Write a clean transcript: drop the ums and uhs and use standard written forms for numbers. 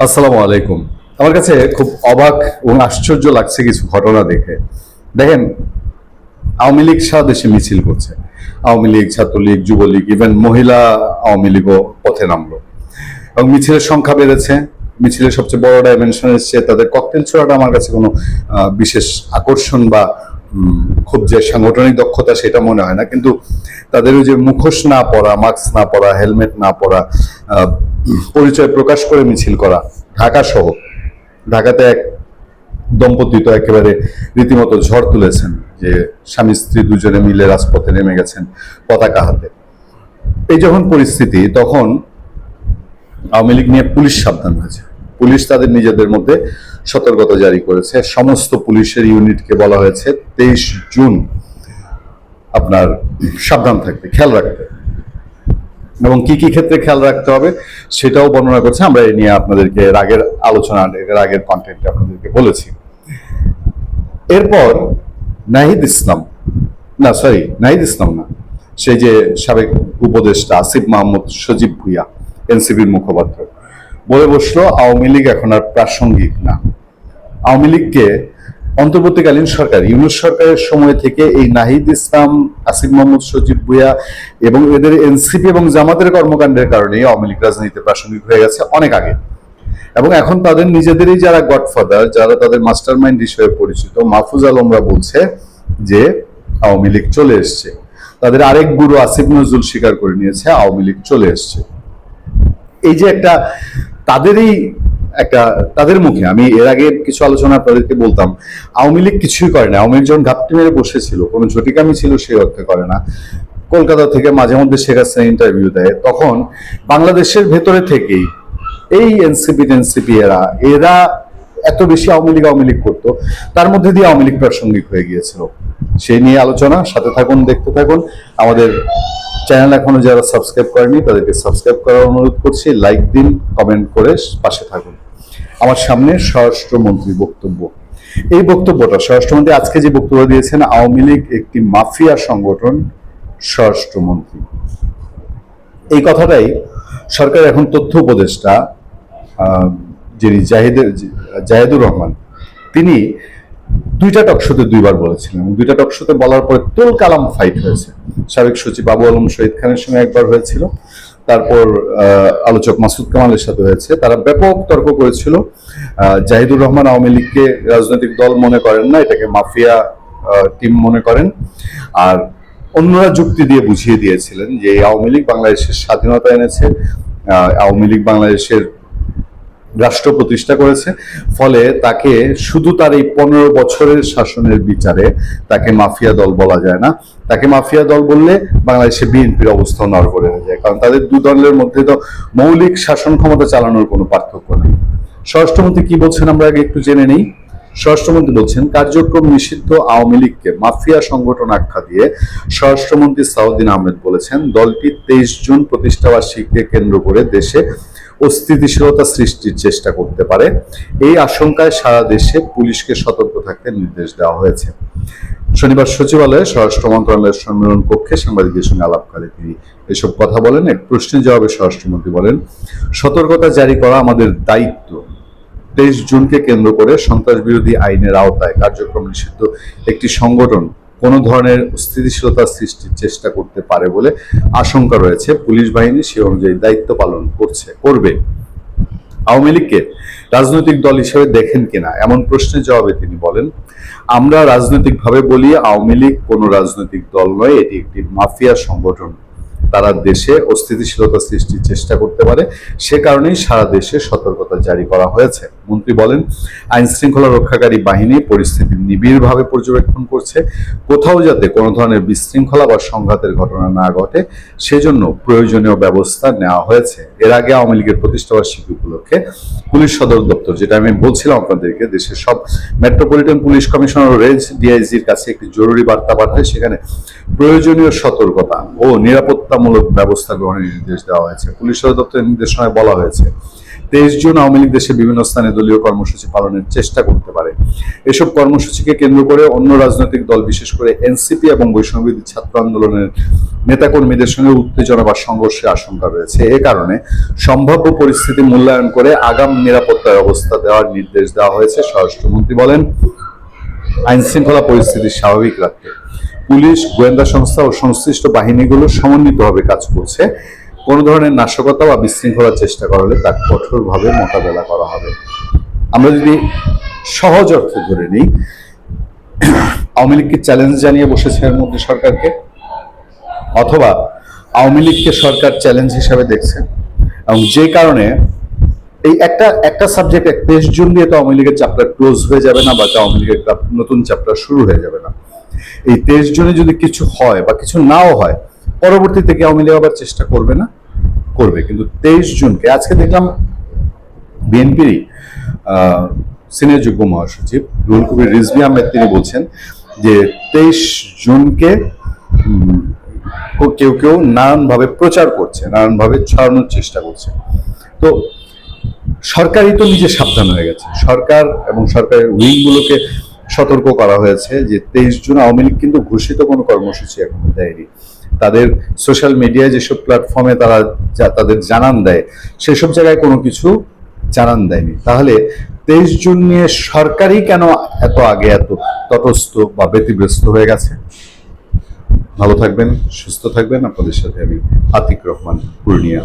আসসালামু আলাইকুম। আমার কাছে খুব অবাক এবং আশ্চর্য লাগছে কিছু ঘটনা দেখে। দেখেন, আওয়ামী লীগ সারা দেশে মিছিল করছে। আওয়ামী লীগ, ছাত্রলীগ, যুবলীগ, ইভেন মহিলা আওয়ামী লীগও পথে নামলো এবং মিছিলের সংখ্যা বেড়েছে। মিছিলের সবচেয়ে বড় ডাইমেনশন এসছে তাদের ককটেল ছোড়াটা। আমার কাছে কোনো বিশেষ আকর্ষণ বা খুব যে সাংগঠনিক দক্ষতা সেটা মনে হয় না, কিন্তু তাদের ওই যে মুখোশ না পরা, মাস্ক না পরা, হেলমেট না পরা, আহ, পরিচয় প্রকাশ করে মিছিল করা, ঢাকা সহ ঢাকাতে এক দম্পতি তো একেবারে রীতিমতো ঝড় তুলেছেন, যে স্বামী স্ত্রী দুজনে মিলে রাজপথে নেমে গেছেন পতাকা হাতে। এই যখন পরিস্থিতি, তখন আওয়ামী লীগ নিয়ে পুলিশ সাবধান হয়েছে। পুলিশ তাদের নিজেদের মধ্যে সতর্কতা জারি করেছে। সমস্ত পুলিশের ইউনিটকে বলা হয়েছে 23 জুন আপনার সাবধান থাকতে, খেয়াল রাখতে, এবং কি কি ক্ষেত্রে খেয়াল রাখতে হবে সেটাও বর্ণনা করছে। আমরা এই নিয়ে আপনাদেরকে আগের আলোচনা, আগের কন্টেন্টে আপনাদেরকে বলেছি। এরপর নাহিদ ইসলাম, না সরি নাহিদ ইসলাম না, সেই যে সাবেক উপদেষ্টা আসিফ মাহমুদ সজীব ভুইয়া, এনসিপির মুখপাত্র, বলে বসলো আওয়ামী লীগ এখন আর প্রাসঙ্গিক না। আওয়ামী লীগকে অন্তর্বর্তীকালীন সরকার, ইউনূস সরকারের সময় থেকে এই নাহিদ ইসলাম, আসিফ মাহমুদ সজীব ভুইয়া এবং এদের এনসিপি এবং জামাতের কর্মকাণ্ডের কারণে আওয়ামী লীগ রাজনীতিতে প্রাসঙ্গিক হয়ে গেছে অনেক আগে। এবং এখন তাদের নিজেদেরই যারা গডফাদার, যারা তাদের মাস্টার মাইন্ড হিসেবে পরিচিত, মাহফুজ আলমরা বলছে যে আওয়ামী লীগ চলে এসছে। তাদের আরেক গুরু আসিফ নজরুল স্বীকার করে নিয়েছে আওয়ামী লীগ চলে এসছে। এই যে একটা তাদেরই একটা, তাদের মুখে আমি এর আগে কিছু আলোচনা আপনাদেরকে বলতাম, আওয়ামী লীগ কিছুই করে না। আওয়ামী লীগ যখন ঘাপটি মেরে বসেছিল, কোনো ঝটিকামি ছিল সেই অর্থে করে না। কলকাতা থেকে মাঝে মধ্যে শেখ হাসিনা ইন্টারভিউ দেয়, তখন বাংলাদেশের ভেতরে থেকেই এই এনসিপি এরা এরা এত বেশি আওয়ামী লীগ করতো, তার মধ্যে দিয়ে আওয়ামী লীগ প্রাসঙ্গিক হয়ে গিয়েছিল। সেই নিয়ে আলোচনা, সাথে থাকুন, দেখতে থাকুন। আমাদের চ্যানেল এখনো যারা সাবস্ক্রাইব করেনি তাদেরকে সাবস্ক্রাইব করার অনুরোধ করছি, লাইক দিন, কমেন্ট করে পাশে থাকুন। আমার সামনে স্বরাষ্ট্রমন্ত্রী বক্তব্য। এই বক্তব্যটা স্বরাষ্ট্রমন্ত্রী আজকে যে বক্তব্য দিয়েছেন, আওয়ামী লীগ একটি মাফিয়া সংগঠন, স্বরাষ্ট্রমন্ত্রী এই কথাটাই সরকার এখন তথ্য উপদেষ্টা যিনি জাহিদুর রহমান, তিনি দুইটা টকশোতে দুইবার বলেছিলেন। দুইটা টকশোতে বলার পরে তুল কালাম ফাইট হয়েছে। সাবেক সচিব আবু আলম শহীদ খানের সঙ্গে একবার হয়েছিল, তারপর আলোচক মাসুদ কামালের সাথে হয়েছে। তারা ব্যাপক তর্ক করেছিল। জাহিদুর রহমান আওয়ামী লীগকে রাজনৈতিক দল মনে করেন না, এটাকে মাফিয়া টিম মনে করেন। আর অন্যরা যুক্তি দিয়ে বুঝিয়ে দিয়েছিলেন যে আওয়ামী লীগ বাংলাদেশের স্বাধীনতা এনেছে, আওয়ামী লীগ বাংলাদেশের রাষ্ট্র প্রতিষ্ঠা করেছে, ফলে তাকে শুধু তার এই 15 বছরের শাসনের বিচারে তাকে মাফিয়া দল বলা যায় না। তাকে মাফিয়া দল বললে বাংলাদেশে বিএনপির অবস্থাও নড়বড়ে হয়ে যায়, কারণ তাদের দু দলের মধ্যে তো মৌলিক শাসন ক্ষমতা চালানোর কোনো পার্থক্য নেই। স্বরাষ্ট্রমন্ত্রী কি বলছেন আমরা আগে একটু জেনে নেই। স্বরাষ্ট্রমন্ত্রী বলছেন, কার্যক্রম নিষিদ্ধ আওয়ামী লীগকে মাফিয়া সংগঠন আখ্যা দিয়ে স্বরাষ্ট্রমন্ত্রী সাউদ্দিন আহমেদ বলেছেন, দলটি 23 জুন প্রতিষ্ঠাবার্ষিকীকে কেন্দ্র করে দেশে অস্থিতিশীলতা সৃষ্টির চেষ্টা করতে পারে। এই আশঙ্কায় সারা দেশে পুলিশকে সতর্ক থাকতে নির্দেশ দেওয়া হয়েছে। শনিবার সচিবালয়ে স্বরাষ্ট্র মন্ত্রণালয়ের সম্মেলন কক্ষে সাংবাদিকদের সঙ্গে আলাপকালে তিনি এসব কথা বলেন। এক প্রশ্নের জবাবে স্বরাষ্ট্রমন্ত্রী বলেন, সতর্কতা জারি করা আমাদের দায়িত্ব। 23 জুনকে কেন্দ্র করে সন্ত্রাস বিরোধী আইনের আওতায় কার্যক্রম নিষিদ্ধ একটি সংগঠন কোনো ধরনের স্থিতিশীলতা সৃষ্টির চেষ্টা করতে পারে বলে আশঙ্কা রয়েছে। পুলিশ বাহিনী সে অনুযায়ী দায়িত্ব পালন করবে। আওয়ামী লীগকে রাজনৈতিক দল হিসেবে দেখেন কিনা এমন প্রশ্নের জবাবে তিনি বলেন, আমরা রাজনৈতিকভাবে বলি আওয়ামী লীগ কোনো রাজনৈতিক দল নয়, এটি একটি মাফিয়া সংগঠন। তারা দেশে অস্থিতিশীলতা সৃষ্টির চেষ্টা করতে পারে, সে কারণেই সারা দেশে সতর্কতা জারি করা হয়েছে। মন্ত্রী বলেন, আইন শৃঙ্খলা রক্ষাকারী বাহিনী পরিস্থিতি নিবিড়ভাবে পর্যবেক্ষণ করছে, কোথাও যাতে কোনো ধরনের বিশৃঙ্খলা বা সংঘাতের ঘটনা না ঘটে সেজন্য প্রয়োজনীয় ব্যবস্থা নেওয়া হয়েছে। এর আগে আওয়ামী লীগের প্রতিষ্ঠাবার্ষিকী উপলক্ষে পুলিশ সদর দপ্তর, যেটা আমি বলছিলাম আপনাদেরকে, দেশের সব মেট্রোপলিটন পুলিশ কমিশনার ও রেঞ্জ ডিআইজির কাছে একটি জরুরি বার্তা পাঠায়। সেখানে প্রয়োজনীয় সতর্কতা ও নিরাপত্তামূলক ব্যবস্থা গ্রহণের নির্দেশ দেওয়া হয়েছে। পুলিশ সদর দপ্তরের নির্দেশনায় বলা হয়েছে, 23 জুন আওয়ামী লীগ দেশের বিভিন্ন স্থানে দলীয় কর্মসূচি পালনের চেষ্টা করতে পারে। এসব কর্মসূচিকে কেন্দ্র করে অন্য রাজনৈতিক দল, বিশেষ করে এনসিপি এবং বৈষম্যবিরোধী ছাত্র আন্দোলনের নেতাকর্মীদের সঙ্গে উত্তেজনা বা সংঘর্ষের আশঙ্কা রয়েছে। এ কারণে সম্ভাব্য পরিস্থিতি মূল্যায়ন করে আগাম নিরাপত্তা ব্যবস্থা দেওয়ার নির্দেশ দেওয়া হয়েছে। স্বরাষ্ট্রমন্ত্রী বলেন, আইন শৃঙ্খলা পরিস্থিতি স্বাভাবিক রাখতে পুলিশ, গোয়েন্দা সংস্থা ও সংশ্লিষ্ট বাহিনীগুলো সমন্বিতভাবে কাজ করছে। কোনো ধরনের নাশকতা বা বিশৃঙ্খলার চেষ্টা করা হলে তা কঠোরভাবে মোকাবেলা করা হবে। আমরা যদি সহজ অর্থে ধরে নিই, আওয়ামী লীগকে চ্যালেঞ্জ জানিয়ে বসেছে এর মধ্যে সরকারকে, অথবা আওয়ামী লীগকে সরকার চ্যালেঞ্জ হিসাবে দেখছে, এবং যে কারণে এই একটা সাবজেক্ট 23 জুন দিয়ে তো আওয়ামী লীগের চ্যাপ্টার ক্লোজ হয়ে যাবে না, বা আওয়ামী লীগের একটা নতুন চ্যাপ্টার শুরু হয়ে যাবে না। এই 23 জুনে যদি কিছু হয় বা কিছু নাও হয়, পরবর্তীতে কি আওয়ামী লীগ আবার চেষ্টা করবে না? করবে। কিন্তু 23 জুনকে, আজকে দেখলাম বিএনপির সিনিয়র যুগ্ম মহাসচিব রুহুল কবির রিজভী আহমেদ তিনি বলছেন যে 23 জুনকে কেউ কেউ নানানভাবে প্রচার করছে, নানানভাবে ছড়ানোর চেষ্টা করছে। তো সরকারই তো নিজে সাবধান হয়ে গেছে, সরকার এবং সরকারের উইংগুলোকে সতর্ক করা হয়েছে যে 23 জুন আওয়ামী লীগ কিন্তু ঘোষিত কোনো কর্মসূচি এখনো দেয়নি। তাদের সোশ্যাল মিডিয়ায় যেসব প্ল্যাটফর্মে তারা তাদের জানান দেয়, সেসব জায়গায় কোনো কিছু জানান দেয়নি। তাহলে 23 জুন নিয়ে সরকারই কেন এত আগে এত তটস্থ বা ব্যতিব্যস্ত হয়ে গেছে? ভালো থাকবেন, সুস্থ থাকবেন। আপনাদের সাথে আমি আতিক রহমান, পূর্ণিয়া।